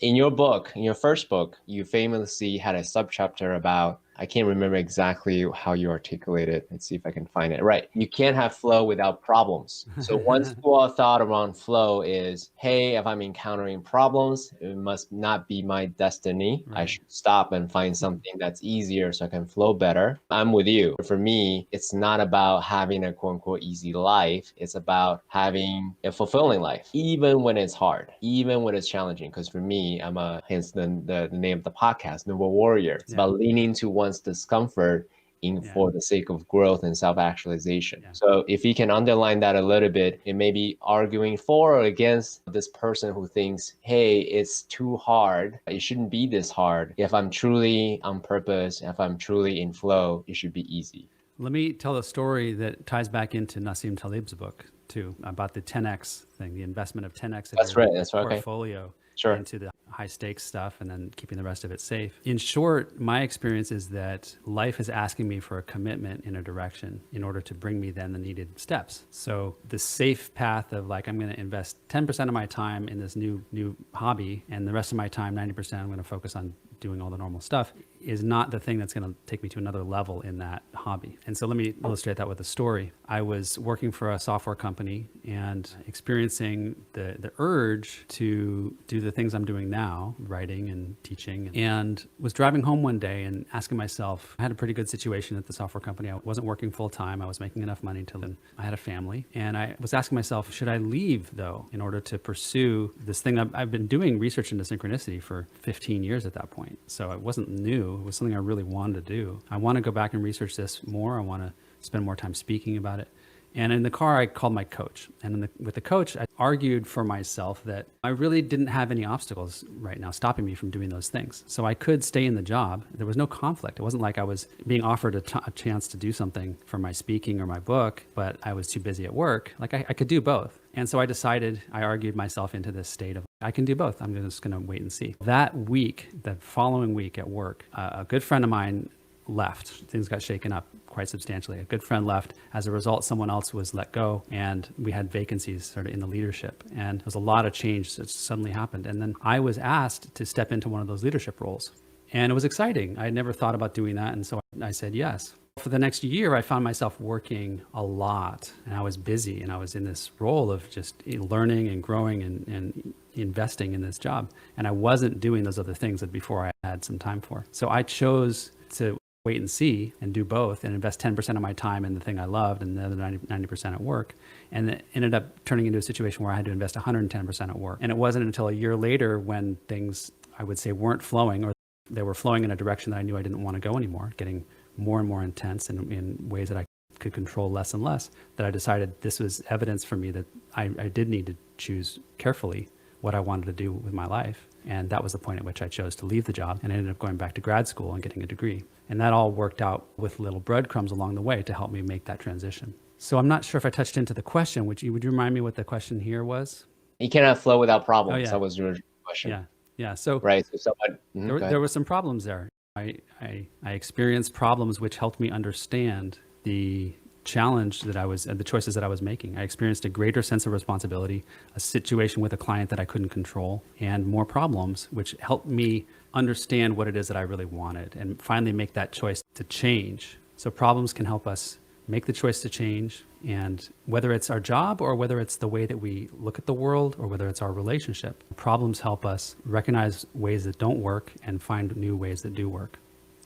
In your book, in your first book, you famously had a subchapter about, I can't remember exactly how you articulate it. Let's see if I can find it. Right. You can't have flow without problems. So one school of thought around flow is, hey, if I'm encountering problems, it must not be my destiny. I Right. should stop and find something that's easier so I can flow better. I'm with you. For me, it's not about having a quote unquote easy life. It's about having a fulfilling life, even when it's hard, even when it's challenging. Because for me, hence the name of the podcast, Noble Warrior. It's Yeah. about leaning to one's discomfort Yeah. for the sake of growth and self-actualization. Yeah. So if you can underline that a little bit, it may be arguing for or against this person who thinks, hey, it's too hard. It shouldn't be this hard. If I'm truly on purpose, if I'm truly in flow, it should be easy. Let me tell a story that ties back into Nassim Taleb's book too, about the 10x thing, the investment of 10x of That's your right. That's right. Okay. portfolio Sure. into the high stakes stuff and then keeping the rest of it safe. In short, my experience is that life is asking me for a commitment in a direction in order to bring me then the needed steps. So the safe path of like, I'm going to invest 10% of my time in this new hobby, and the rest of my time, 90%, I'm going to focus on doing all the normal stuff, is not the thing that's going to take me to another level in that hobby. And so let me illustrate that with a story. I was working for a software company and experiencing the urge to do the things I'm doing now, writing and teaching, and was driving home one day and asking myself, I had a pretty good situation at the software company. I wasn't working full time. I was making enough money to live. I had a family. And I was asking myself, should I leave though, in order to pursue this thing? I've been doing research into synchronicity for 15 years at that point. So it wasn't new. It was something I really wanted to do. I want to go back and research this more. I want to spend more time speaking about it. And in the car, I called my coach. And with the coach, I argued for myself that I really didn't have any obstacles right now stopping me from doing those things. So I could stay in the job. There was no conflict. It wasn't like I was being offered a chance to do something for my speaking or my book, but I was too busy at work. Like I could do both. And so I argued myself into this state of, I can do both. I'm just going to wait and see. That week, the following week at work, a good friend of mine left. Things got shaken up quite substantially. A good friend left. As a result, someone else was let go, and we had vacancies sort of in the leadership. And there was a lot of change that suddenly happened. And then I was asked to step into one of those leadership roles. And it was exciting. I had never thought about doing that. And so I said yes. For the next year, I found myself working a lot, and I was busy, and I was in this role of just learning and growing and investing in this job. And I wasn't doing those other things that before I had some time for. So I chose to wait and see and do both and invest 10% of my time in the thing I loved and the other 90% at work. And it ended up turning into a situation where I had to invest 110% at work. And it wasn't until a year later when things, I would say, weren't flowing, or they were flowing in a direction that I knew I didn't want to go anymore, getting more and more intense in ways that I could control less and less, that I decided this was evidence for me that I did need to choose carefully what I wanted to do with my life. And that was the point at which I chose to leave the job and ended up going back to grad school and getting a degree. And that all worked out with little breadcrumbs along the way to help me make that transition. So I'm not sure if I touched into the question. Would you remind me what the question here was? You cannot flow without problems. Oh, yeah. That was your question. Yeah. Yeah. So, right. So there were some problems there. I experienced problems which helped me understand the challenge that the choices that I was making. I experienced a greater sense of responsibility, a situation with a client that I couldn't control, and more problems, which helped me understand what it is that I really wanted and finally make that choice to change. So problems can help us make the choice to change, and whether it's our job or whether it's the way that we look at the world or whether it's our relationship, problems help us recognize ways that don't work and find new ways that do work.